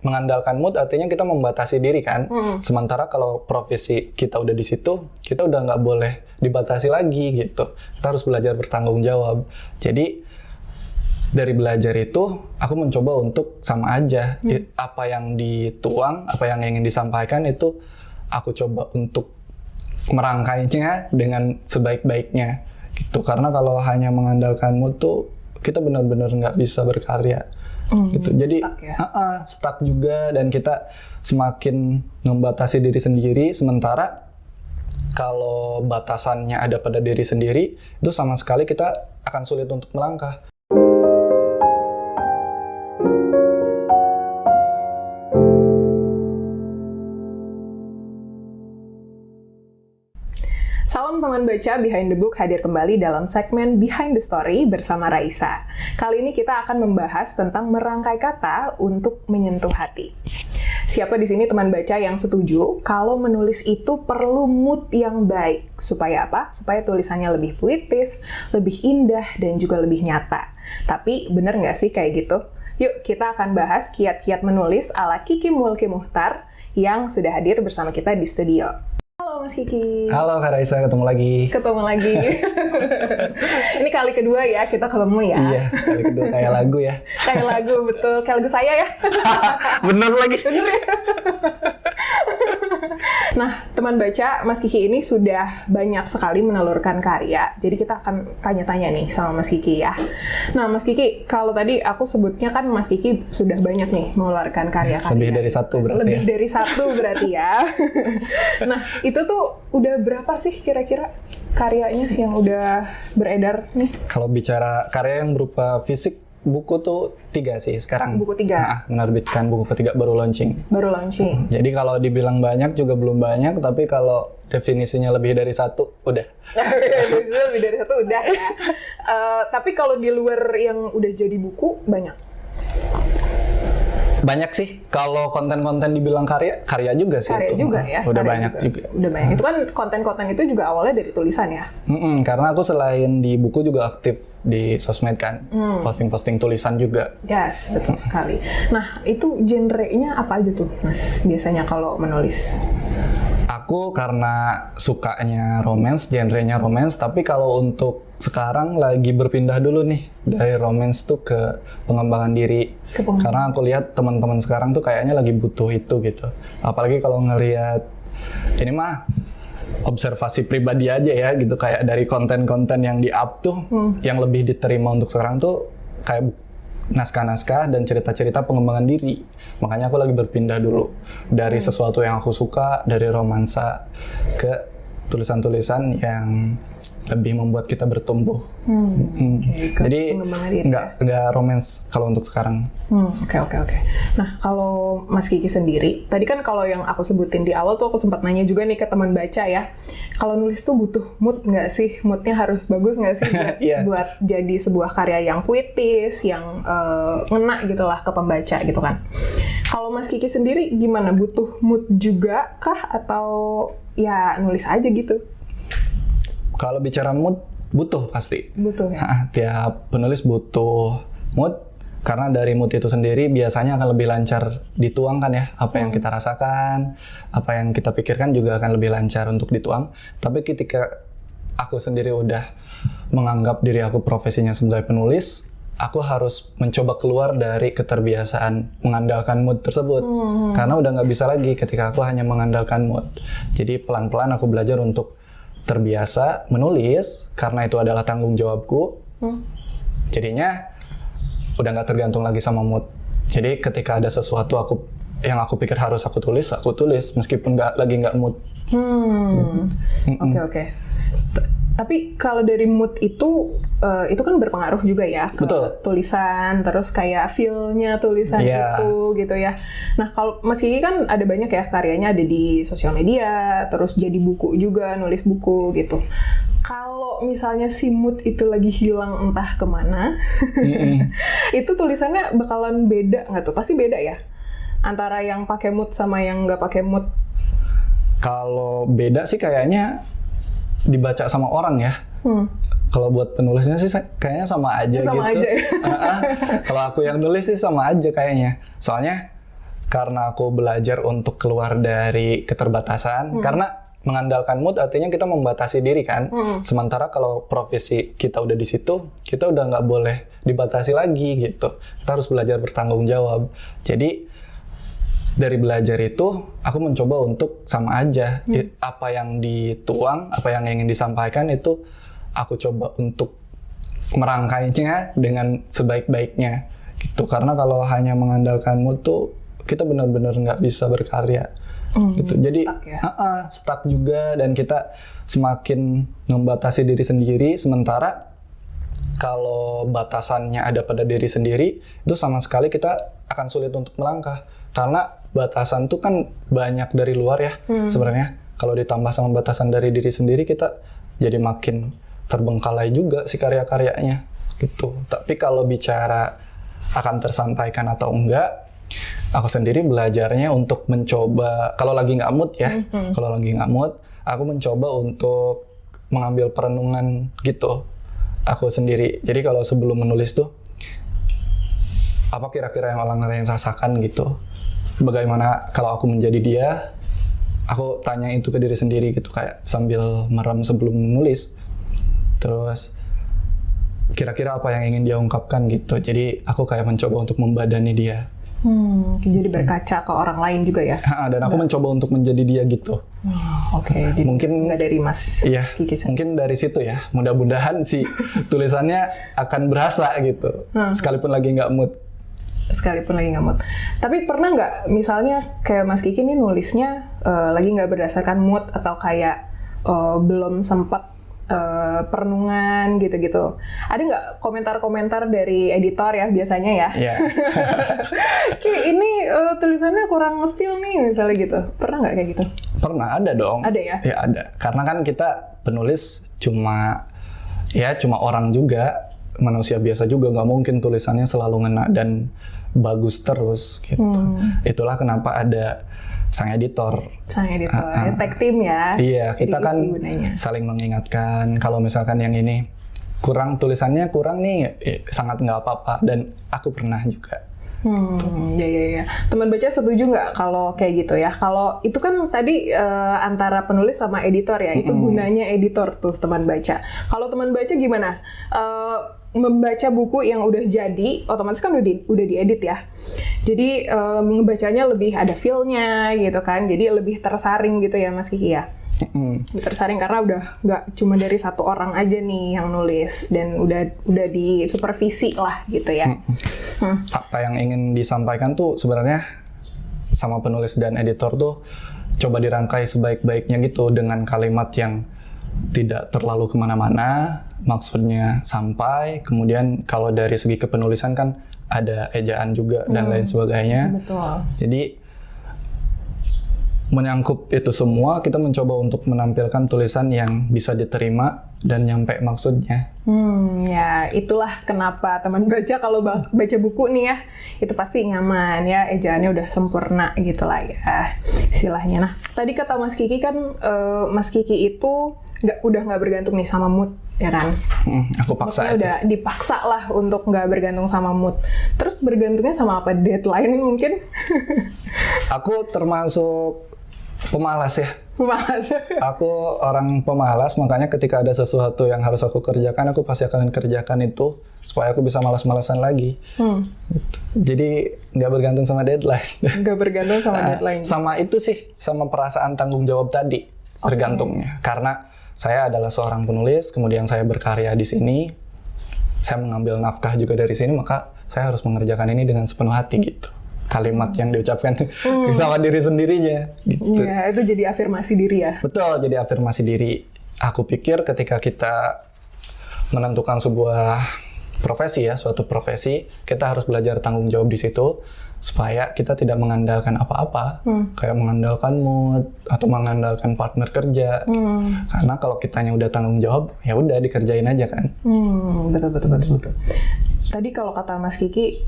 mengandalkan mood artinya kita membatasi diri kan. Sementara kalau profesi kita udah di situ, kita udah nggak boleh dibatasi lagi gitu. Kita harus belajar bertanggung jawab. Jadi dari belajar itu aku mencoba untuk sama aja apa yang dituang, apa yang ingin disampaikan itu aku coba untuk merangkainya dengan sebaik-baiknya gitu. Karena kalau hanya mengandalkan mood tuh kita benar-benar nggak bisa berkarya gitu. Jadi stuck juga dan kita semakin membatasi diri sendiri. Sementara kalau batasannya ada pada diri sendiri itu sama sekali kita akan sulit untuk melangkah. Salam teman baca, Behind the Book hadir kembali dalam segmen Behind the Story bersama Raisa. Kali ini kita akan membahas tentang merangkai kata untuk menyentuh hati. Siapa di sini teman baca yang setuju kalau menulis itu perlu mood yang baik? Supaya apa? Supaya tulisannya lebih puitis, lebih indah, dan juga lebih nyata. Tapi bener nggak sih kayak gitu? Yuk kita akan bahas kiat-kiat menulis ala Kiki Mulki Muhtar yang sudah hadir bersama kita di studio. Halo Mas Kiki. Halo Kak Raisa, ketemu lagi. Ketemu lagi. Ini kali kedua ya kita ketemu ya. Iya, kali kedua kayak lagu ya. Kayak lagu, betul. Kayak lagu saya ya. Bener lagi. Bener ya. Nah, teman baca, Mas Kiki ini sudah banyak sekali menelurkan karya. Jadi kita akan tanya-tanya nih sama Mas Kiki ya. Nah, Mas Kiki, kalau tadi aku sebutnya kan Mas Kiki sudah banyak nih mengeluarkan karya-karya. Lebih dari satu berarti. Lebih dari satu berarti ya. Nah, itu tuh udah berapa sih kira-kira karyanya yang udah beredar nih? Kalau bicara karya yang berupa fisik, buku tuh 3 sih sekarang. Buku 3? Nah, menerbitkan buku ketiga baru launching. Baru launching. Jadi kalau dibilang banyak juga belum banyak, tapi kalau definisinya lebih dari satu, udah. Lebih dari satu udah ya. Tapi kalau di luar yang udah jadi buku, banyak? Banyak sih. Kalau konten-konten dibilang karya juga sih. Karya itu. juga ya. Udah karya banyak juga. Udah banyak. Itu kan konten-konten itu juga awalnya dari tulisan ya? Karena aku selain di buku juga aktif di sosmed kan. Posting-posting tulisan juga. Yes, betul sekali. Nah, itu genre-nya apa aja tuh, Mas? Biasanya kalau menulis? Aku karena sukanya romance, genrenya romance, tapi kalau untuk sekarang lagi berpindah dulu nih dari romance tuh ke pengembangan diri. Karena aku lihat teman-teman sekarang tuh kayaknya lagi butuh itu gitu. Apalagi kalau ngelihat ini mah observasi pribadi aja ya gitu, kayak dari konten-konten yang di-up tuh yang lebih diterima untuk sekarang tuh kayak naskah-naskah dan cerita-cerita pengembangan diri. Makanya aku lagi berpindah dulu dari sesuatu yang aku suka, dari romansa ke tulisan-tulisan yang lebih membuat kita bertumbuh. Jadi nggak romance kalau untuk sekarang. Oke. Nah, kalau Mas Kiki sendiri, tadi kan kalau yang aku sebutin di awal tuh aku sempat nanya juga nih ke teman baca ya. Kalau nulis tuh butuh mood nggak sih? Moodnya harus bagus nggak sih buat jadi sebuah karya yang puitis, yang ngena gitu lah ke pembaca gitu kan. Kalau Mas Kiki sendiri gimana? Butuh mood juga kah? Atau ya nulis aja gitu? Kalau bicara mood, butuh pasti. Butuh ya? Tiap penulis butuh mood, karena dari mood itu sendiri biasanya akan lebih lancar dituangkan ya. Apa yang kita rasakan, apa yang kita pikirkan juga akan lebih lancar untuk dituang. Tapi ketika aku sendiri udah menganggap diri aku profesinya sebagai penulis, aku harus mencoba keluar dari keterbiasaan mengandalkan mood tersebut. Karena udah nggak bisa lagi ketika aku hanya mengandalkan mood. Jadi pelan-pelan aku belajar untuk terbiasa menulis karena itu adalah tanggung jawabku. Jadinya udah nggak tergantung lagi sama mood. Jadi ketika ada sesuatu yang aku pikir harus aku tulis meskipun nggak mood. Oke. Tapi kalau dari mood itu kan berpengaruh juga ya ke tulisan, terus kayak feel-nya tulisan itu gitu ya. Nah, kalau Mas Kiki kan ada banyak ya karyanya, ada di sosial media, terus jadi buku juga, nulis buku gitu. Kalau misalnya si mood itu lagi hilang entah kemana, itu tulisannya bakalan beda nggak tuh? Pasti beda ya? Antara yang pakai mood sama yang nggak pakai mood. Kalau beda sih kayaknya dibaca sama orang ya. Kalau buat penulisnya sih kayaknya sama aja gitu. Sama aja. Kalau aku yang nulis sih sama aja kayaknya. Soalnya karena aku belajar untuk keluar dari keterbatasan, karena mengandalkan mood artinya kita membatasi diri kan. Sementara kalau profesi kita udah di situ, kita udah nggak boleh dibatasi lagi gitu. Kita harus belajar bertanggung jawab. Jadi dari belajar itu aku mencoba untuk sama aja. Apa yang dituang, apa yang ingin disampaikan itu aku coba untuk merangkainya dengan sebaik-baiknya gitu. Karena kalau hanya mengandalkan mood tuh kita benar-benar nggak bisa berkarya gitu. Jadi stuck juga, dan kita semakin membatasi diri sendiri. Sementara kalau batasannya ada pada diri sendiri, itu sama sekali kita akan sulit untuk melangkah. Karena batasan tuh kan banyak dari luar ya sebenarnya. Kalau ditambah sama batasan dari diri sendiri, kita jadi makin terbengkalai juga si karya-karyanya gitu. Tapi kalau bicara akan tersampaikan atau enggak, aku sendiri belajarnya untuk mencoba, kalau lagi nggak mood ya, kalau lagi nggak mood, aku mencoba untuk mengambil perenungan gitu, aku sendiri. Jadi kalau sebelum menulis tuh, apa kira-kira yang orang lain rasakan gitu, bagaimana kalau aku menjadi dia, aku tanya itu ke diri sendiri gitu, kayak sambil merem sebelum menulis. Terus kira-kira apa yang ingin dia ungkapkan gitu, jadi aku kayak mencoba untuk membadani dia. Jadi berkaca ke orang lain juga ya? Dan aku mencoba untuk menjadi dia gitu. Oke, jadi mungkin nggak dari Mas Kiki. Mungkin dari situ ya. Mudah-mudahan si tulisannya akan berasa gitu. Sekalipun lagi nggak mood. Tapi pernah nggak misalnya kayak Mas Kiki nih nulisnya lagi nggak berdasarkan mood, atau kayak belum sempat perenungan gitu-gitu. Ada nggak komentar-komentar dari editor ya biasanya ya? Yeah. Ki, ini tulisannya kurang nge-feel nih misalnya gitu. Pernah nggak kayak gitu? Pernah, ada dong. Ada ya? Ya ada. Karena kan kita penulis cuma orang juga, manusia biasa juga, nggak mungkin tulisannya selalu ngena dan bagus terus gitu. Itulah kenapa ada sang editor, tag team ya. Iya, kita kan saling mengingatkan kalau misalkan yang ini tulisannya kurang nih, sangat nggak apa-apa, dan aku pernah juga. Ya. Teman baca setuju nggak kalau kayak gitu ya? Kalau itu kan tadi antara penulis sama editor ya, itu gunanya editor tuh teman baca. Kalau teman baca gimana? Membaca buku yang udah jadi, otomatis kan udah diedit ya. Jadi ngebacanya lebih ada feel-nya gitu kan. Jadi lebih tersaring gitu ya Mas Kiki ya. Tersaring karena udah nggak cuma dari satu orang aja nih yang nulis, dan udah disupervisi lah gitu ya. Apa yang ingin disampaikan tuh sebenarnya sama penulis dan editor tuh coba dirangkai sebaik-baiknya gitu, dengan kalimat yang tidak terlalu kemana-mana, maksudnya sampai. Kemudian kalau dari segi kepenulisan kan ada ejaan juga dan lain sebagainya. Betul. Jadi menyangkup itu semua, kita mencoba untuk menampilkan tulisan yang bisa diterima dan nyampe maksudnya. Ya itulah kenapa teman baca kalau baca buku nih ya, itu pasti nyaman ya, ejaannya udah sempurna gitu lah ya istilahnya. Nah tadi kata Mas Kiki kan Mas Kiki itu udah nggak bergantung nih sama mood ya kan? Aku paksa aja. Udah dipaksa lah untuk nggak bergantung sama mood. Terus bergantungnya sama apa? Deadline mungkin? Aku termasuk pemalas ya. Pemalas. Aku orang pemalas, makanya ketika ada sesuatu yang harus aku kerjakan, aku pasti akan kerjakan itu supaya aku bisa malas-malasan lagi. Gitu. Jadi nggak bergantung sama deadline. Nggak bergantung sama deadline. Sama itu sih, sama perasaan tanggung jawab tadi bergantungnya. Karena saya adalah seorang penulis, kemudian saya berkarya di sini, saya mengambil nafkah juga dari sini, maka saya harus mengerjakan ini dengan sepenuh hati gitu. Kalimat yang diucapkan sama diri sendirinya gitu. Iya, itu jadi afirmasi diri ya? Betul, jadi afirmasi diri. Aku pikir ketika kita menentukan sebuah profesi ya, suatu profesi, kita harus belajar tanggung jawab di situ supaya kita tidak mengandalkan apa-apa, kayak mengandalkan mood atau mengandalkan partner kerja. Karena kalau kitanya udah tanggung jawab, ya udah dikerjain aja kan. Betul. Tadi kalau kata Mas Kiki,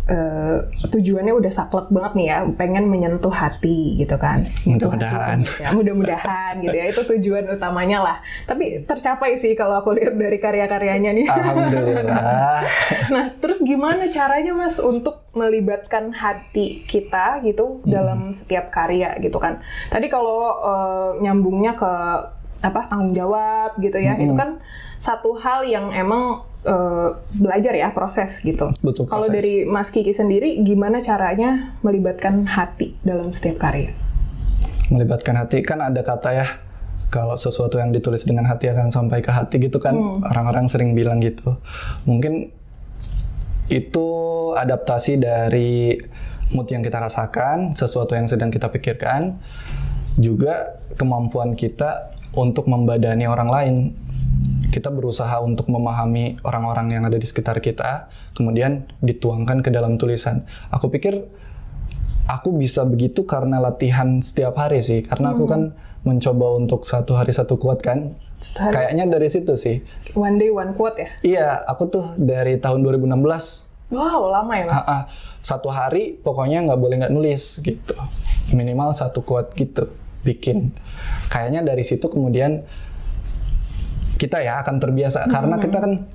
tujuannya udah saklek banget nih ya, pengen menyentuh hati gitu kan. Mudah-mudahan. Ya, mudah-mudahan gitu ya, itu tujuan utamanya lah. Tapi tercapai sih kalau aku lihat dari karya-karyanya nih. Alhamdulillah. Nah, terus gimana caranya Mas untuk melibatkan hati kita gitu dalam setiap karya gitu kan? Tadi kalau nyambungnya ke tanggung jawab gitu ya, itu kan satu hal yang emang belajar ya, proses gitu. Betul, kalau proses. dari Mas Kiki sendiri gimana caranya melibatkan hati dalam setiap karya? Melibatkan hati, kan ada kata ya, kalau sesuatu yang ditulis dengan hati akan sampai ke hati gitu kan. Orang-orang sering bilang gitu. Mungkin itu adaptasi dari mood yang kita rasakan, sesuatu yang sedang kita pikirkan, juga kemampuan kita untuk membadani orang lain. Kita berusaha untuk memahami orang-orang yang ada di sekitar kita, kemudian dituangkan ke dalam tulisan. Aku pikir aku bisa begitu karena latihan setiap hari sih, karena aku kan mencoba untuk satu hari satu quote kan. Kayaknya dari situ sih. One day one quote ya? Iya, aku tuh dari tahun 2016. Wow, lama ya Mas? Satu hari pokoknya nggak boleh nggak nulis gitu. Minimal satu quote gitu bikin. Kayaknya dari situ kemudian kita ya akan terbiasa, karena kita kan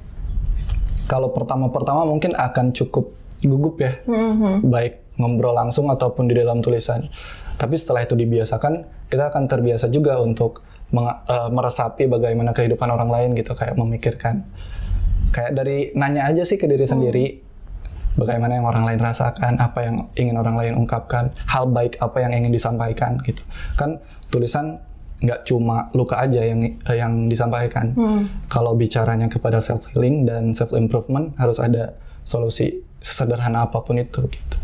kalau pertama-pertama mungkin akan cukup gugup ya, baik ngobrol langsung ataupun di dalam tulisan. Tapi setelah itu dibiasakan, kita akan terbiasa juga untuk meresapi bagaimana kehidupan orang lain gitu, kayak memikirkan. Kayak dari nanya aja sih ke diri sendiri, bagaimana yang orang lain rasakan, apa yang ingin orang lain ungkapkan, hal baik apa yang ingin disampaikan gitu. Kan tulisan nggak cuma luka aja yang disampaikan. Kalau bicaranya kepada self healing dan self improvement, harus ada solusi sesederhana apapun itu gitu.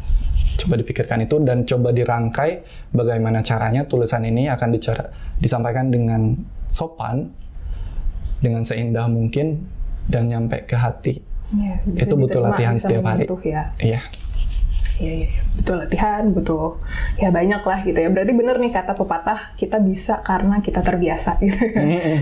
Coba dipikirkan itu dan coba dirangkai bagaimana caranya tulisan ini akan disampaikan dengan sopan, dengan seindah mungkin, dan nyampe ke hati. Ya, itu butuh latihan setiap hari. Ya. Iya. Iya, butuh latihan, butuh ya banyak lah gitu ya. Berarti bener nih kata pepatah, kita bisa karena kita terbiasa gitu.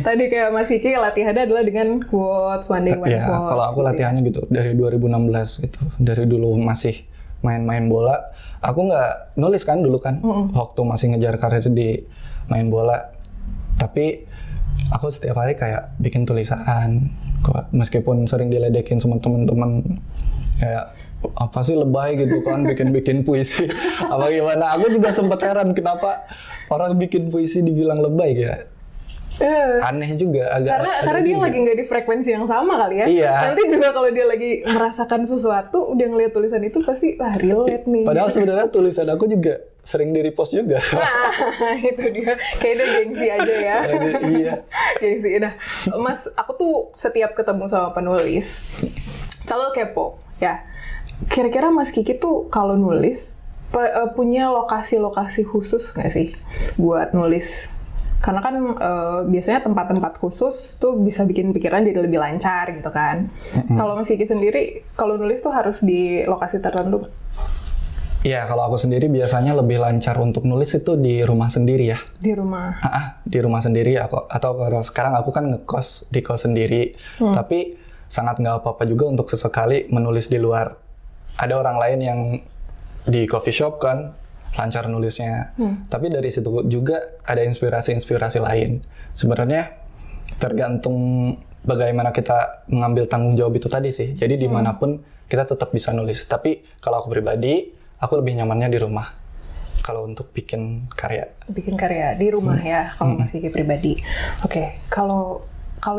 Tadi kayak Mas Kiki latihannya adalah dengan quotes, one day one quotes. Kalau aku latihannya gitu dari 2016 gitu. Dari dulu masih main-main bola, aku nggak nulis kan dulu kan, waktu masih ngejar karir di main bola. Tapi aku setiap hari kayak bikin tulisan, meskipun sering diledekin sama teman-teman kayak apa sih lebay gitu kan, bikin puisi apa gimana. Aku juga sempat heran kenapa orang bikin puisi dibilang lebay ya. Aneh juga, karena dia lagi nggak di frekuensi yang sama kali ya. Iya. Nanti juga kalau dia lagi merasakan sesuatu, udah ngeliat tulisan itu pasti relate nih. Padahal sebenarnya tulisan aku juga sering di repost juga. Itu dia, kayaknya gengsi aja ya. Iya. Gengsi. Nah, Mas, aku tuh setiap ketemu sama penulis selalu kepo ya. Kira-kira Mas Kiki tuh kalau nulis punya lokasi-lokasi khusus nggak sih buat nulis? Karena kan biasanya tempat-tempat khusus tuh bisa bikin pikiran jadi lebih lancar gitu kan. Kalau Mas Kiki sendiri, kalau nulis tuh harus di lokasi tertentu? Iya, kalau aku sendiri biasanya lebih lancar untuk nulis itu di rumah sendiri ya. Di rumah? Di rumah sendiri, atau kalau sekarang aku kan ngekos di kos sendiri. Tapi sangat nggak apa-apa juga untuk sesekali menulis di luar. Ada orang lain yang di coffee shop kan, lancar nulisnya. Tapi dari situ juga ada inspirasi-inspirasi lain. Sebenarnya tergantung bagaimana kita mengambil tanggung jawab itu tadi sih. Jadi dimanapun kita tetap bisa nulis. Tapi kalau aku pribadi, aku lebih nyamannya di rumah. Kalau untuk bikin karya. Bikin karya di rumah ya, kalau Mas Kiki pribadi. Oke, kalau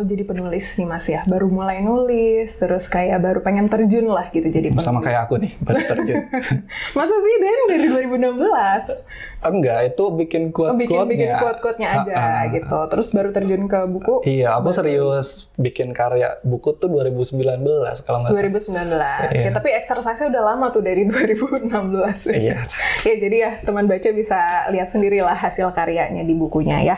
jadi penulis nih Mas ya, baru mulai nulis, terus kayak baru pengen terjun lah gitu jadi penulis. Sama kayak aku nih, baru terjun. Masa sih dari 2016? Enggak, itu bikin quote-quote-nya. Bikin quote-quote-nya aja gitu. Terus baru terjun ke buku. Iya, aku serius bikin karya buku tuh 2019 kalau nggak salah. 2019. Ya, tapi exercise-nya udah lama tuh dari 2016. Iya. Ya, jadi ya teman baca bisa lihat sendiri lah hasil karyanya di bukunya ya.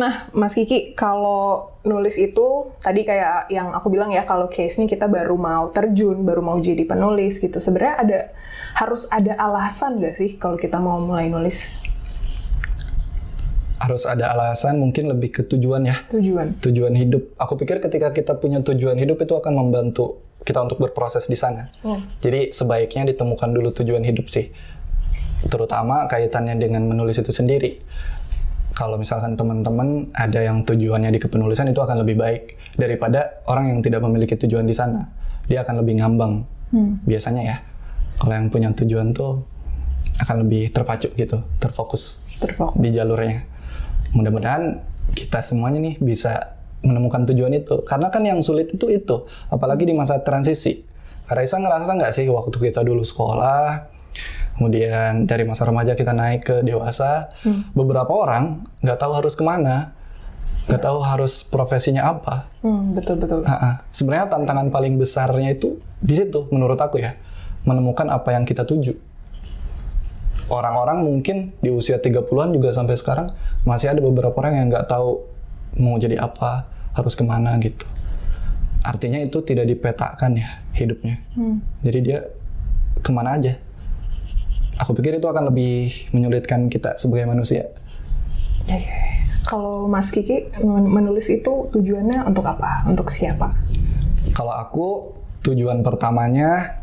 Nah, Mas Kiki, kalau nulis itu tadi kayak yang aku bilang ya, kalau case-nya kita baru mau terjun, baru mau jadi penulis gitu. Sebenarnya harus ada alasan nggak sih kalau kita mau mulai nulis? Harus ada alasan, mungkin lebih ke tujuan ya. Tujuan. Tujuan hidup. Aku pikir ketika kita punya tujuan hidup itu akan membantu kita untuk berproses di sana. Jadi sebaiknya ditemukan dulu tujuan hidup sih, terutama kaitannya dengan menulis itu sendiri. Kalau misalkan teman-teman ada yang tujuannya di kepenulisan, itu akan lebih baik daripada orang yang tidak memiliki tujuan di sana. Dia akan lebih ngambang biasanya ya. Kalau yang punya tujuan tuh akan lebih terpacu gitu, terfokus di jalurnya. Mudah-mudahan kita semuanya nih bisa menemukan tujuan itu. Karena kan yang sulit itu, apalagi di masa transisi. Raisa ngerasa nggak sih waktu kita dulu sekolah, kemudian dari masa remaja kita naik ke dewasa, beberapa orang nggak tahu harus kemana, nggak tahu harus profesinya apa. Betul. Sebenarnya tantangan paling besarnya itu di situ menurut aku ya, menemukan apa yang kita tuju. Orang-orang mungkin di usia 30-an juga sampai sekarang masih ada beberapa orang yang nggak tahu mau jadi apa, harus kemana gitu. Artinya itu tidak dipetakan ya hidupnya. Jadi dia kemana aja. Aku pikir itu akan lebih menyulitkan kita sebagai manusia. Kalau Mas Kiki menulis itu tujuannya untuk apa? Untuk siapa? Kalau aku tujuan pertamanya,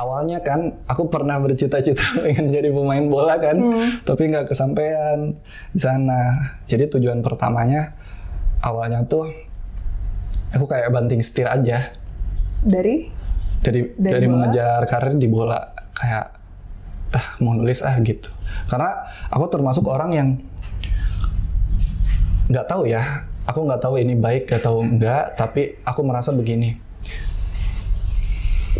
awalnya kan aku pernah bercita-cita ingin jadi pemain bola kan, tapi nggak kesampaian di sana. Jadi tujuan pertamanya awalnya tuh aku kayak banting setir aja. Dari mengejar karir di bola, kayak mau nulis gitu. Karena aku termasuk orang yang nggak tahu ya, aku nggak tahu ini baik atau enggak, tapi aku merasa begini.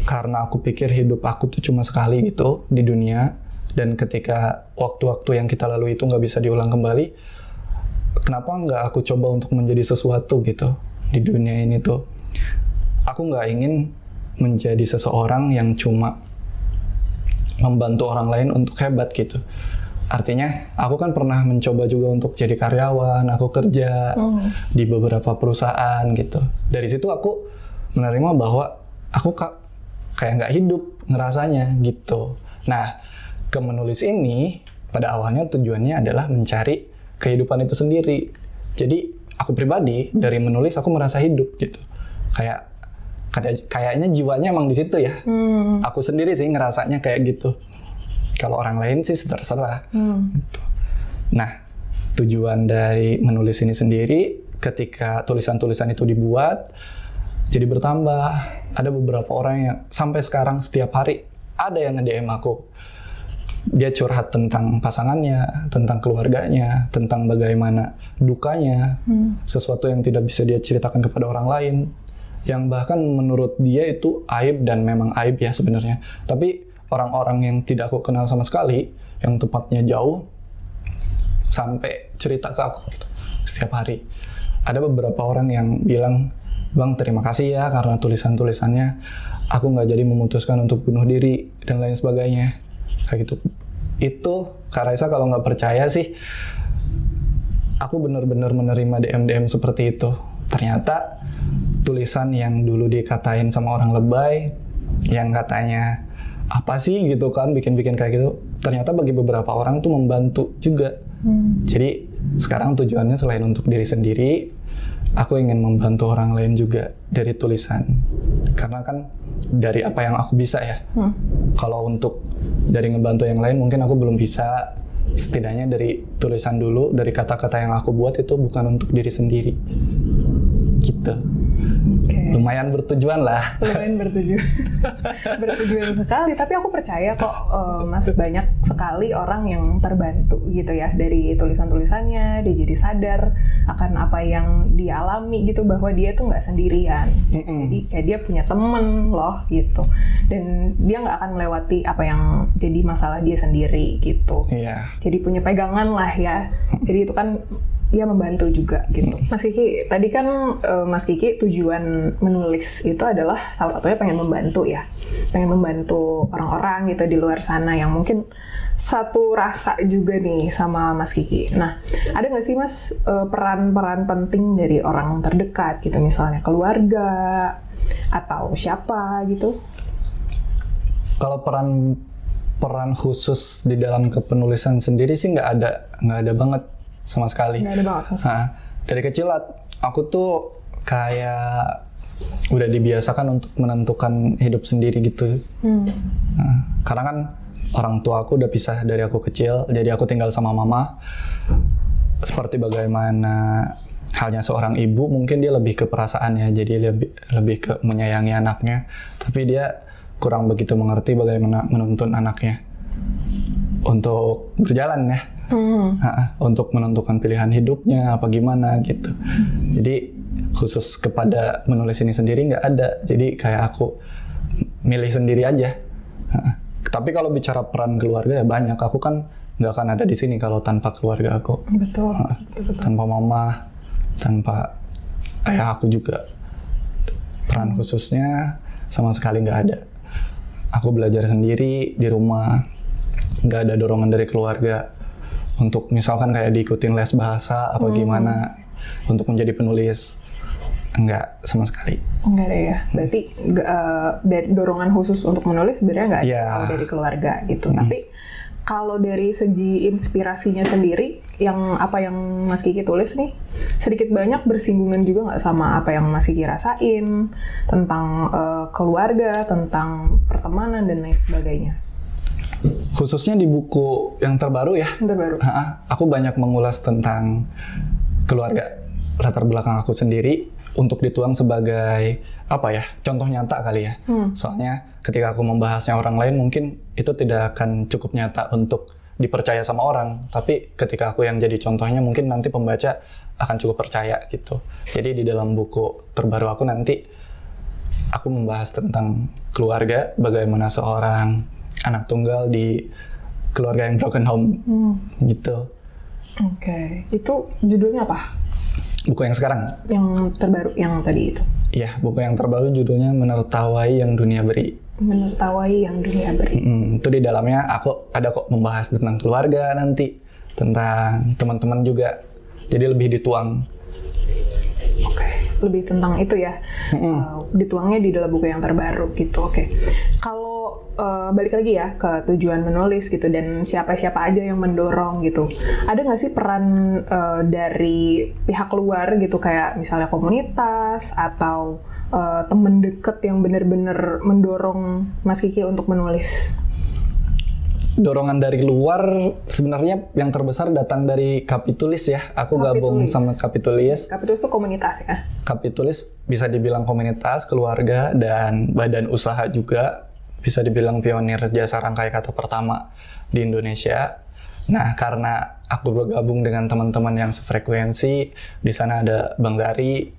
Karena aku pikir hidup aku tuh cuma sekali gitu di dunia, dan ketika waktu-waktu yang kita lalui itu nggak bisa diulang kembali, kenapa nggak aku coba untuk menjadi sesuatu gitu di dunia ini tuh. Aku nggak ingin menjadi seseorang yang cuma membantu orang lain untuk hebat gitu. Artinya aku kan pernah mencoba juga untuk jadi karyawan, aku kerja di beberapa perusahaan gitu. Dari situ aku menerima bahwa aku kayak nggak hidup ngerasanya gitu. Nah, ke menulis ini pada awalnya tujuannya adalah mencari kehidupan itu sendiri. Jadi aku pribadi dari menulis aku merasa hidup gitu. Kayaknya jiwanya emang di situ ya. Aku sendiri sih ngerasanya kayak gitu. Kalau orang lain sih terserah. Gitu. Nah, tujuan dari menulis ini sendiri, ketika tulisan-tulisan itu dibuat, jadi bertambah. Ada beberapa orang yang sampai sekarang setiap hari ada yang nge-DM aku. Dia curhat tentang pasangannya, tentang keluarganya, tentang bagaimana dukanya, sesuatu yang tidak bisa dia ceritakan kepada orang lain, yang bahkan menurut dia itu aib, dan memang aib ya sebenarnya. Tapi orang-orang yang tidak aku kenal sama sekali, yang tepatnya jauh, sampai cerita ke aku gitu, setiap hari. Ada beberapa orang yang bilang, "Bang, terima kasih ya karena tulisan-tulisannya aku nggak jadi memutuskan untuk bunuh diri," dan lain sebagainya. Kayak gitu. Itu Kak Raisa kalau nggak percaya sih, aku benar-benar menerima DM-DM seperti itu. Ternyata tulisan yang dulu dikatain sama orang lebay, yang katanya apa sih gitu kan, bikin-bikin kayak gitu, ternyata bagi beberapa orang tuh membantu juga. Jadi sekarang tujuannya selain untuk diri sendiri, aku ingin membantu orang lain juga dari tulisan. Karena kan dari apa yang aku bisa ya. Kalau untuk dari ngebantu yang lain mungkin aku belum bisa. Setidaknya dari tulisan dulu, dari kata-kata yang aku buat itu bukan untuk diri sendiri. Gitu. Lumayan bertujuan lah. Lumayan bertujuan sekali. Tapi aku percaya kok Mas, banyak sekali orang yang terbantu gitu ya dari tulisan-tulisannya. Dia jadi sadar akan apa yang dia alami gitu, bahwa dia tuh nggak sendirian. Jadi kayak dia punya temen loh gitu. Dan dia nggak akan melewati apa yang jadi masalah dia sendiri gitu. Jadi punya pegangan lah ya. Jadi itu kan dia membantu juga gitu. Mas Kiki, tadi kan Mas Kiki tujuan menulis itu adalah salah satunya pengen membantu ya. Pengen membantu orang-orang gitu di luar sana yang mungkin satu rasa juga nih sama Mas Kiki. Nah, ada nggak sih Mas peran-peran penting dari orang terdekat gitu, misalnya keluarga atau siapa gitu? Kalau peran khusus di dalam kepenulisan sendiri sih nggak ada banget sama sekali. Nggak ada banget sama sekali. Nah, dari kecil aku tuh kayak udah dibiasakan untuk menentukan hidup sendiri gitu. Nah, karena kan orang tua aku udah pisah dari aku kecil, jadi aku tinggal sama mama. Seperti bagaimana halnya seorang ibu, mungkin dia lebih ke perasaan ya, jadi lebih ke menyayangi anaknya. Tapi dia kurang begitu mengerti bagaimana menuntun anaknya untuk berjalan ya, untuk menentukan pilihan hidupnya apa gimana gitu. Jadi khusus kepada menulis ini sendiri nggak ada, jadi kayak aku milih sendiri aja. Tapi kalau bicara peran keluarga ya banyak. Aku kan nggak akan ada di sini kalau tanpa keluarga aku. Betul. Tanpa mama, tanpa ayah aku juga. Peran khususnya sama sekali nggak ada. Aku belajar sendiri di rumah, nggak ada dorongan dari keluarga untuk misalkan kayak diikutin les bahasa apa gimana untuk menjadi penulis. Enggak, sama sekali. Enggak ada ya. Berarti dari dorongan khusus untuk menulis sebenarnya nggak ada kalau dari keluarga gitu. Tapi kalau dari segi inspirasinya sendiri, yang Mas Kiki tulis nih, sedikit banyak bersinggungan juga nggak sama apa yang Mas Kiki rasain tentang keluarga, tentang pertemanan dan lain sebagainya. Khususnya di buku yang terbaru ya. Terbaru. Aku banyak mengulas tentang keluarga, latar belakang aku sendiri, untuk dituang sebagai contoh nyata kali ya. Soalnya ketika aku membahasnya orang lain mungkin itu tidak akan cukup nyata untuk dipercaya sama orang, tapi ketika aku yang jadi contohnya mungkin nanti pembaca akan cukup percaya gitu. Jadi di dalam buku terbaru aku nanti aku membahas tentang keluarga, bagaimana seorang anak tunggal di keluarga yang broken home gitu. Oke. Itu judulnya apa? Buku yang sekarang? Yang terbaru, yang tadi itu? Iya, buku yang terbaru judulnya Menertawai yang Dunia Beri. Menertawai yang Dunia Beri. Itu di dalamnya aku ada kok membahas tentang keluarga nanti, tentang teman-teman juga. Jadi lebih dituang. Oke, lebih tentang itu ya. Dituangnya di dalam buku yang terbaru gitu. Oke. Kalau balik lagi ya ke tujuan menulis gitu dan siapa-siapa aja yang mendorong gitu. Ada nggak sih peran dari pihak luar gitu, kayak misalnya komunitas atau teman deket yang benar-benar mendorong Mas Kiki untuk menulis? Dorongan dari luar sebenarnya yang terbesar datang dari Kapitulis ya. Aku gabung sama Kapitulis. Kapitulis itu komunitas ya? Kapitulis bisa dibilang komunitas, keluarga, dan badan usaha juga. Bisa dibilang pionir jasa rangkai kata pertama di Indonesia. Nah, karena aku bergabung dengan teman-teman yang sefrekuensi, di sana ada Bang Zari,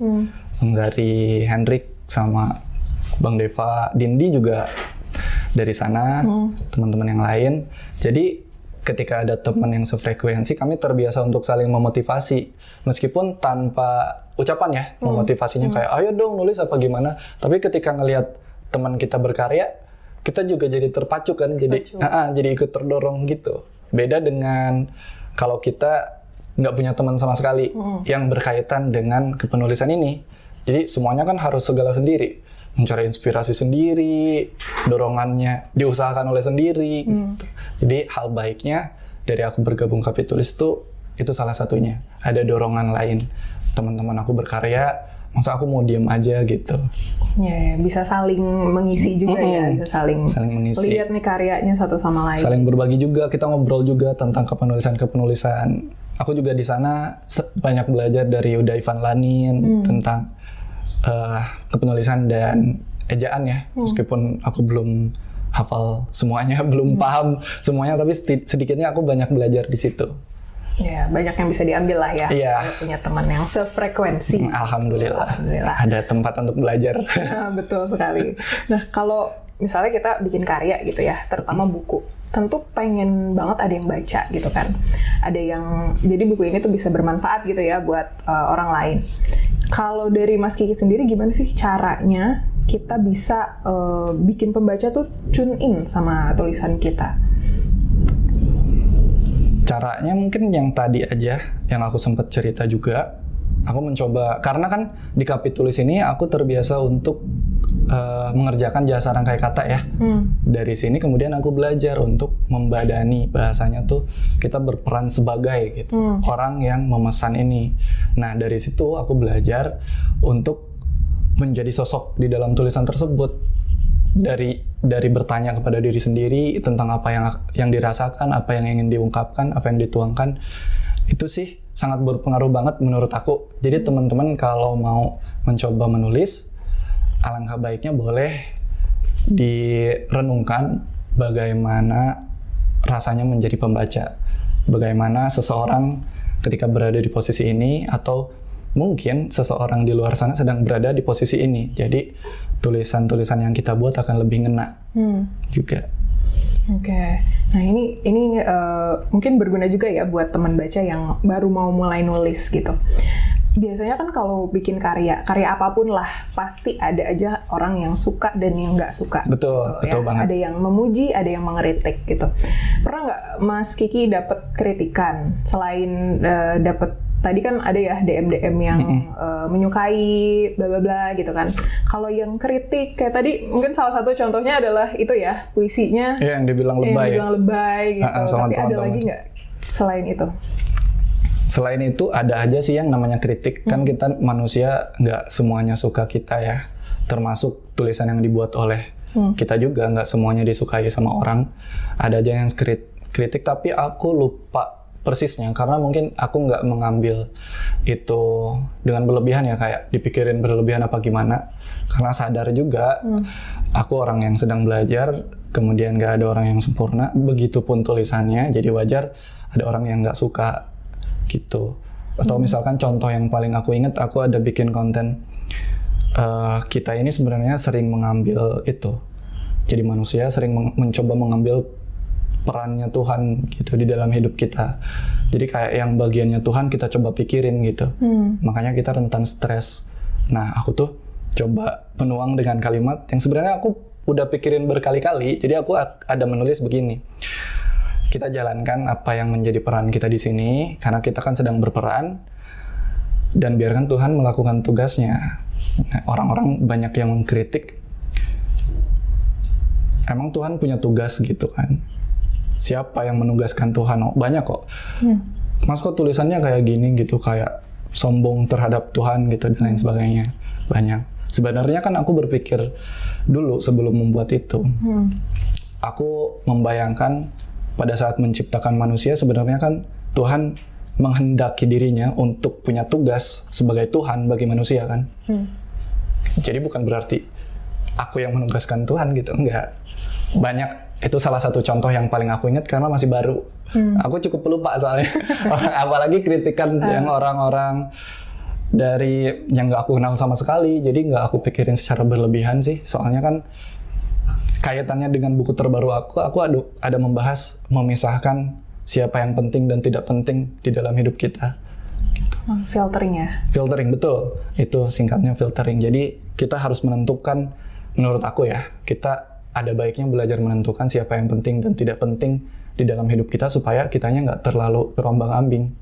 Bang Zari Hendrik, sama Bang Deva Dindi juga dari sana, teman-teman yang lain. Jadi ketika ada teman yang sefrekuensi, kami terbiasa untuk saling memotivasi. Meskipun tanpa ucapan ya, memotivasinya kayak, ayo dong nulis apa gimana. Tapi ketika ngelihat teman kita berkarya, kita juga jadi terpacu kan, jadi ikut terdorong gitu. Beda dengan kalau kita nggak punya teman sama sekali yang berkaitan dengan kepenulisan ini. Jadi semuanya kan harus segala sendiri, mencari inspirasi sendiri, dorongannya diusahakan oleh sendiri. Gitu. Jadi hal baiknya dari aku bergabung Kapitulis itu salah satunya. Ada dorongan lain, teman-teman aku berkarya, masa aku mau diem aja gitu. Ya, bisa saling mengisi juga ya, bisa saling mengisi. Lihat nih karyanya satu sama lain. Saling berbagi juga, kita ngobrol juga tentang kepenulisan. Aku juga di sana banyak belajar dari Uda Ivan Lanin tentang kepenulisan dan ejaan ya. Meskipun aku belum hafal semuanya, belum paham semuanya, tapi sedikitnya aku banyak belajar di situ. Ya, banyak yang bisa diambil lah ya. Iya. Kalau punya teman yang sefrekuensi. Alhamdulillah. Ada tempat untuk belajar. Betul sekali. Nah, kalau misalnya kita bikin karya gitu ya, terutama buku, tentu pengen banget ada yang baca gitu kan. Ada yang, jadi buku ini tuh bisa bermanfaat gitu ya buat orang lain. Kalau dari Mas Kiki sendiri gimana sih caranya kita bisa bikin pembaca tuh tune in sama tulisan kita? Caranya mungkin yang tadi aja, yang aku sempat cerita juga. Aku mencoba, karena kan di Kapitulis ini aku terbiasa untuk mengerjakan jasa rangkai kata ya. Dari sini kemudian aku belajar untuk membadani bahasanya tuh kita berperan sebagai gitu, orang yang memesan ini. Nah dari situ aku belajar untuk menjadi sosok di dalam tulisan tersebut, dari bertanya kepada diri sendiri tentang apa yang dirasakan, apa yang ingin diungkapkan, apa yang dituangkan, itu sih sangat berpengaruh banget menurut aku. Jadi teman-teman kalau mau mencoba menulis, alangkah baiknya boleh direnungkan bagaimana rasanya menjadi pembaca, bagaimana seseorang ketika berada di posisi ini, atau mungkin seseorang di luar sana sedang berada di posisi ini. Jadi tulisan-tulisan yang kita buat akan lebih ngena juga. Oke. Nah ini mungkin berguna juga ya buat teman baca yang baru mau mulai nulis gitu. Biasanya kan kalau bikin karya apapun lah, pasti ada aja orang yang suka dan yang nggak suka. Betul banget. Ada yang memuji, ada yang mengkritik gitu. Pernah nggak Mas Kiki dapat kritikan selain dapat tadi kan ada ya DM yang menyukai bla bla bla gitu kan. Kalau yang kritik kayak tadi mungkin salah satu contohnya adalah itu ya puisinya. Iya, yang dibilang lebay. Yang dibilang lebay gitu. Tapi ada lagi nggak selain itu? Selain itu ada aja sih yang namanya kritik. Kan kita manusia nggak semuanya suka kita ya. Termasuk tulisan yang dibuat oleh kita juga nggak semuanya disukai sama orang. Ada aja yang kritik tapi aku lupa persisnya karena mungkin aku nggak mengambil itu dengan berlebihan ya, kayak dipikirin berlebihan apa gimana. Karena sadar juga aku orang yang sedang belajar, kemudian nggak ada orang yang sempurna. Begitupun tulisannya, jadi wajar ada orang yang nggak suka gitu. Atau misalkan contoh yang paling aku ingat, aku ada bikin konten kita ini sebenarnya sering mengambil itu, jadi manusia sering mencoba mengambil perannya Tuhan gitu di dalam hidup kita. Jadi kayak yang bagiannya Tuhan kita coba pikirin gitu. Makanya kita rentan stres. Nah aku tuh coba penuang dengan kalimat yang sebenarnya aku udah pikirin berkali-kali. Jadi aku ada menulis begini: kita jalankan apa yang menjadi peran kita di sini, karena kita kan sedang berperan, dan biarkan Tuhan melakukan tugasnya. Nah, orang-orang banyak yang mengkritik, emang Tuhan punya tugas gitu kan? Siapa yang menugaskan Tuhan? Oh, banyak kok. Mas kok tulisannya kayak gini gitu, kayak sombong terhadap Tuhan gitu dan lain sebagainya. Banyak. Sebenarnya kan aku berpikir dulu sebelum membuat itu. Aku membayangkan pada saat menciptakan manusia sebenarnya kan Tuhan menghendaki dirinya untuk punya tugas sebagai Tuhan bagi manusia kan. Jadi bukan berarti aku yang menugaskan Tuhan gitu, enggak. Banyak, itu salah satu contoh yang paling aku ingat karena masih baru. Aku cukup lupa soalnya. Apalagi kritikan yang orang-orang dari yang nggak aku kenal sama sekali, jadi nggak aku pikirin secara berlebihan sih. Soalnya kan kaitannya dengan buku terbaru aku ada membahas memisahkan siapa yang penting dan tidak penting di dalam hidup kita. Gitu. Filtering, betul. Itu singkatnya filtering. Jadi kita harus menentukan, menurut aku ya, kita ada baiknya belajar menentukan siapa yang penting dan tidak penting di dalam hidup kita supaya kitanya nggak terlalu terombang-ambing.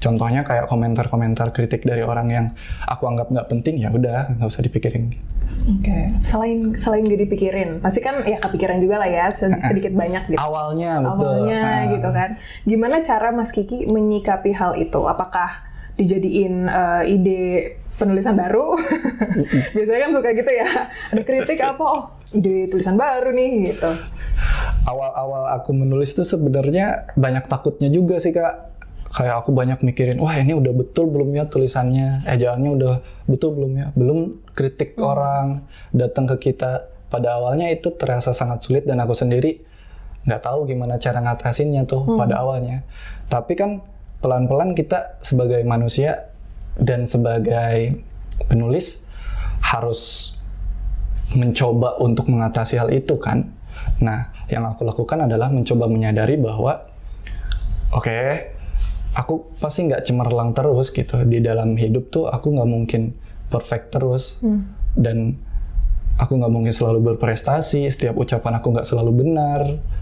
Contohnya kayak komentar-komentar kritik dari orang yang aku anggap nggak penting, ya udah nggak usah dipikirin. Oke. Selain gak dipikirin, pasti kan ya kepikiran juga lah ya sedikit banyak gitu. Awalnya betul. Gitu kan. Gimana cara Mas Kiki menyikapi hal itu? Apakah dijadiin ide penulisan baru? Biasanya kan suka gitu ya. Ada kritik apa? Oh, ide tulisan baru nih gitu. Awal-awal aku menulis tuh sebenarnya banyak takutnya juga sih Kak. Kayak aku banyak mikirin, wah ini udah betul belum ya tulisannya? Ejaannya udah betul belum ya? Belum kritik orang datang ke kita. Pada awalnya itu terasa sangat sulit dan aku sendiri nggak tahu gimana cara ngatasinnya tuh pada awalnya. Tapi kan pelan-pelan kita sebagai manusia dan sebagai penulis harus mencoba untuk mengatasi hal itu kan. Nah, yang aku lakukan adalah mencoba menyadari bahwa oke, aku pasti nggak cemerlang terus gitu. Di dalam hidup tuh aku nggak mungkin perfect terus. Dan aku nggak mungkin selalu berprestasi. Setiap ucapan aku nggak selalu benar.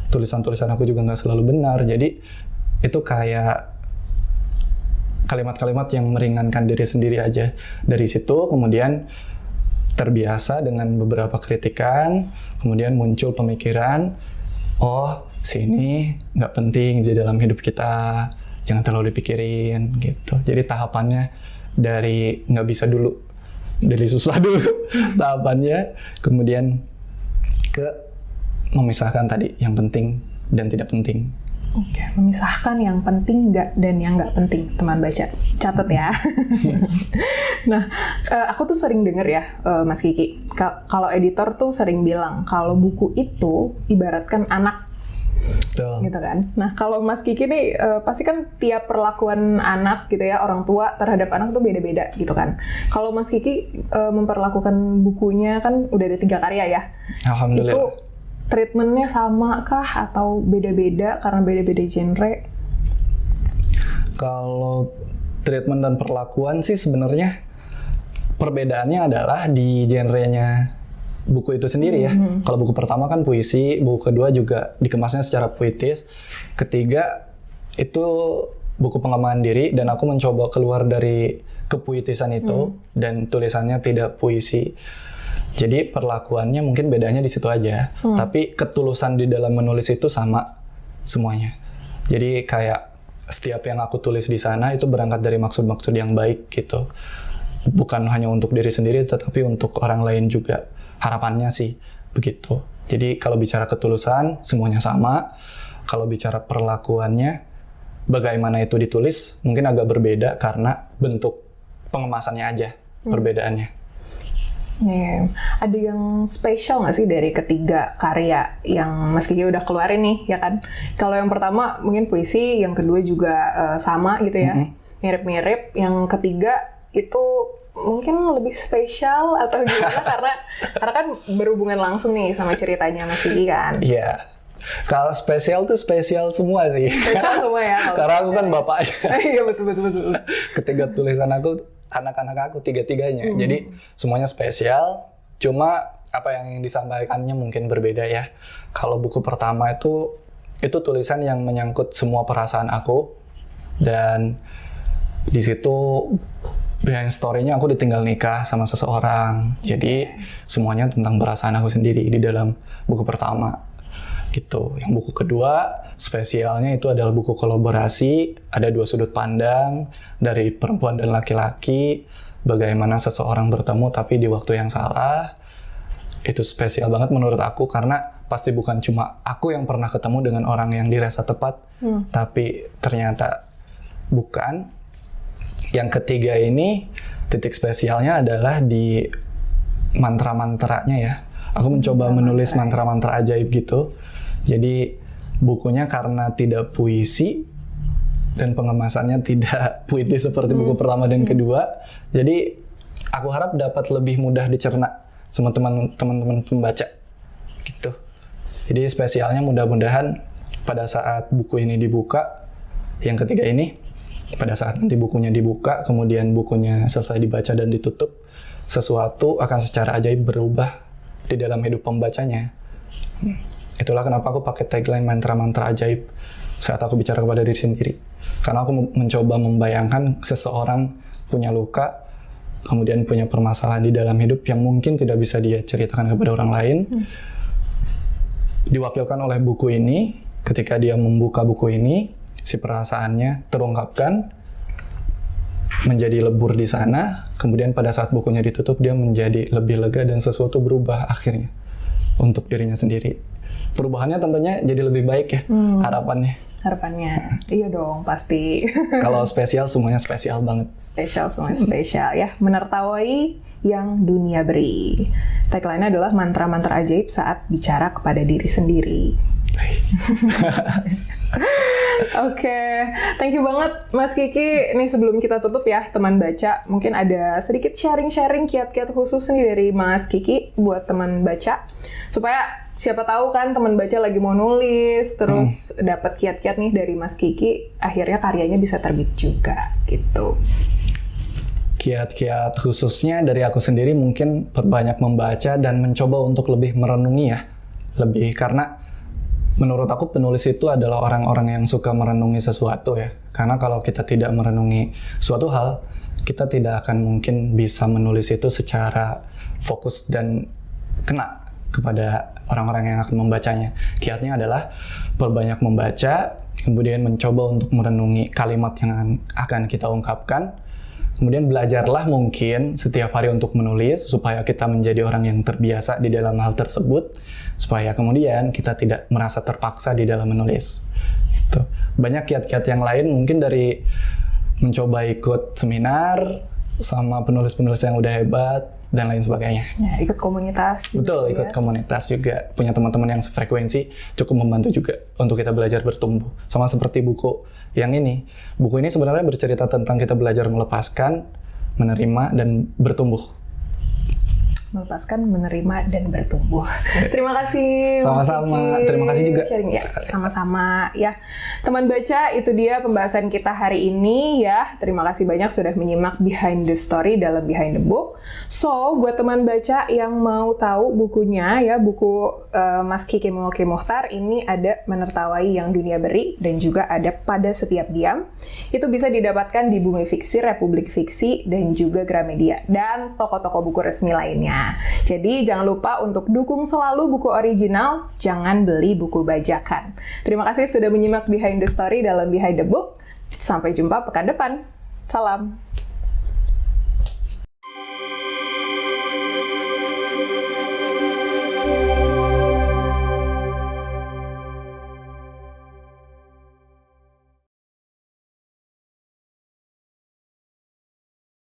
Tulisan-tulisan aku juga nggak selalu benar. Jadi itu kayak kalimat-kalimat yang meringankan diri sendiri aja. Dari situ kemudian terbiasa dengan beberapa kritikan, kemudian muncul pemikiran, oh sini nggak penting di dalam hidup kita, jangan terlalu dipikirin gitu. Jadi tahapannya dari nggak bisa dulu, dari susah dulu tahapannya, kemudian ke memisahkan tadi yang penting dan tidak penting. Oke, memisahkan yang penting dan yang nggak penting, teman baca. Catat ya. Nah, aku tuh sering denger ya, Mas Kiki, kalau editor tuh sering bilang kalau buku itu ibaratkan anak. Betul. Gitu kan. Nah, kalau Mas Kiki nih pasti kan tiap perlakuan anak gitu ya, orang tua terhadap anak tuh beda-beda gitu kan. Kalau Mas Kiki memperlakukan bukunya kan udah ada 3 karya ya. Alhamdulillah. Itu treatmentnya sama kah atau beda-beda karena beda-beda genre? Kalau treatment dan perlakuan sih sebenarnya perbedaannya adalah di genrenya buku itu sendiri ya. Kalau buku pertama kan puisi, buku kedua juga dikemasnya secara puitis, ketiga itu buku pengembangan diri dan aku mencoba keluar dari kepuitisan itu dan tulisannya tidak puisi. Jadi perlakuannya mungkin bedanya di situ aja, tapi ketulusan di dalam menulis itu sama semuanya. Jadi kayak setiap yang aku tulis di sana itu berangkat dari maksud-maksud yang baik gitu. Bukan hanya untuk diri sendiri, tetapi untuk orang lain juga. Harapannya sih begitu. Jadi kalau bicara ketulusan semuanya sama. Kalau bicara perlakuannya, bagaimana itu ditulis mungkin agak berbeda karena bentuk pengemasannya aja perbedaannya. Yeah. Ada yang spesial nggak sih dari ketiga karya yang Mas Kiki udah keluarin nih, ya kan? Kalau yang pertama mungkin puisi, yang kedua juga sama gitu ya, mirip-mirip. Yang ketiga itu mungkin lebih spesial atau gimana? karena kan berhubungan langsung nih sama ceritanya Mas Kiki kan? Iya. Yeah. Kalau spesial tuh spesial semua sih. Spesial semua ya. Karena aku kan bapaknya. Iya betul. Ketiga tulisan aku, anak-anak aku tiga-tiganya. Jadi semuanya spesial, cuma apa yang disampaikannya mungkin berbeda ya. Kalau buku pertama itu tulisan yang menyangkut semua perasaan aku, dan di situ behind story-nya aku ditinggal nikah sama seseorang. Jadi semuanya tentang perasaan aku sendiri di dalam buku pertama. Gitu. Yang buku kedua spesialnya itu adalah buku kolaborasi, ada 2 sudut pandang dari perempuan dan laki-laki, bagaimana seseorang bertemu tapi di waktu yang salah. Itu spesial banget menurut aku karena pasti bukan cuma aku yang pernah ketemu dengan orang yang dirasa tepat, tapi ternyata bukan. Yang ketiga ini titik spesialnya adalah di mantra-mantranya ya. Aku mencoba menulis mantra-mantra ajaib gitu. Jadi bukunya karena tidak puisi dan pengemasannya tidak puitis seperti buku pertama dan kedua, jadi aku harap dapat lebih mudah dicerna sama teman-teman pembaca gitu. Jadi spesialnya mudah-mudahan pada saat buku ini dibuka, yang ketiga ini, pada saat nanti bukunya dibuka, kemudian bukunya selesai dibaca dan ditutup, sesuatu akan secara ajaib berubah di dalam hidup pembacanya. Itulah kenapa aku pakai tagline mantra-mantra ajaib saat aku bicara kepada diri sendiri. Karena aku mencoba membayangkan seseorang punya luka, kemudian punya permasalahan di dalam hidup yang mungkin tidak bisa dia ceritakan kepada orang lain. Diwakilkan oleh buku ini, ketika dia membuka buku ini, si perasaannya terungkapkan, menjadi lebur di sana, kemudian pada saat bukunya ditutup, dia menjadi lebih lega dan sesuatu berubah akhirnya untuk dirinya sendiri. Perubahannya tentunya jadi lebih baik ya, harapannya. Iya dong, pasti. Kalau spesial, semuanya spesial banget. Spesial, semuanya spesial ya. Menertawai yang dunia beri. Tagline-nya adalah mantra-mantra ajaib saat bicara kepada diri sendiri. Oke, thank you banget Mas Kiki. Ini sebelum kita tutup ya, teman baca, mungkin ada sedikit sharing-sharing kiat-kiat khusus nih dari Mas Kiki buat teman baca, supaya siapa tahu kan teman baca lagi mau nulis, terus dapat kiat-kiat nih dari Mas Kiki, akhirnya karyanya bisa terbit juga gitu. Kiat-kiat khususnya dari aku sendiri mungkin perbanyak membaca dan mencoba untuk lebih merenungi ya. Lebih, karena menurut aku penulis itu adalah orang-orang yang suka merenungi sesuatu ya. Karena kalau kita tidak merenungi suatu hal, kita tidak akan mungkin bisa menulis itu secara fokus dan kena kepada orang-orang yang akan membacanya. Kiatnya adalah perbanyak membaca, kemudian mencoba untuk merenungi kalimat yang akan kita ungkapkan, Kemudian belajarlah mungkin setiap hari untuk menulis supaya kita menjadi orang yang terbiasa di dalam hal tersebut, supaya kemudian kita tidak merasa terpaksa di dalam menulis. Gitu. Banyak kiat-kiat yang lain mungkin dari mencoba ikut seminar sama penulis-penulis yang udah hebat dan lain sebagainya. Ya, ikut komunitas. Betul, ikut komunitas juga. Punya teman-teman yang sefrekuensi cukup membantu juga untuk kita belajar bertumbuh. Sama seperti buku yang ini. Buku ini sebenarnya bercerita tentang kita belajar melepaskan, menerima, dan bertumbuh. Melepaskan, menerima, dan bertumbuh. Terima kasih. Sama-sama. Terima kasih juga. Sharing ya. Sama-sama ya. Teman baca, itu dia pembahasan kita hari ini ya. Terima kasih banyak sudah menyimak Behind the Story dalam Behind the Book. So, buat teman baca yang mau tahu bukunya ya, buku Mas Kiki Mulki Muhtar ini ada Menertawai Yang Dunia Beri dan juga ada Pada Setiap Diam. Itu bisa didapatkan di Bumi Fiksi, Republik Fiksi, dan juga Gramedia dan toko-toko buku resmi lainnya. Jadi jangan lupa untuk dukung selalu buku original, jangan beli buku bajakan. Terima kasih sudah menyimak Behind the Story dalam Behind the Book. Sampai jumpa pekan depan. Salam.